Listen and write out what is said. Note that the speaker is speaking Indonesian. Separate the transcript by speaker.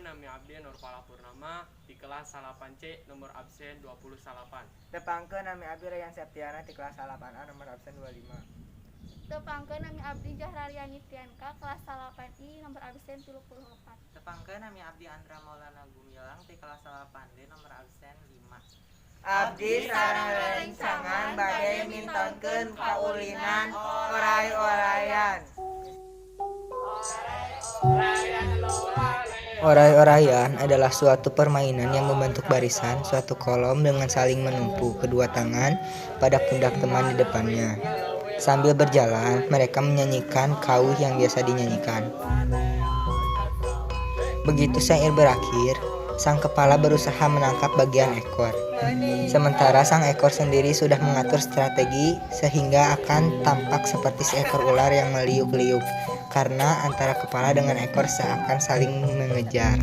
Speaker 1: nami abdi Nurpala Purnama di kelas 8C nomor absen 28.
Speaker 2: Tepangkeun nami abdi Rayan Septiana di kelas 8A nomor absen 25.
Speaker 3: Tepangkeun nami abdi Jahrariani Priyanka kelas 8I nomor absen 34.
Speaker 4: Tepangkeun nami abdi Andra Maulana Gumilang di kelas 8D nomor absen 5.
Speaker 2: Abdi sareng rerencangan bade mintonkeun kaulinan oray-orayan.
Speaker 5: Oray-orayan adalah suatu permainan yang membentuk barisan suatu kolom dengan saling menumpu kedua tangan pada pundak teman di depannya. Sambil berjalan, mereka menyanyikan kauh yang biasa dinyanyikan. Begitu syair berakhir, sang kepala berusaha menangkap bagian ekor. Sementara sang ekor sendiri sudah mengatur strategi sehingga akan tampak seperti seekor ular yang meliuk-liuk, karena antara kepala dengan ekor seakan saling mengejar.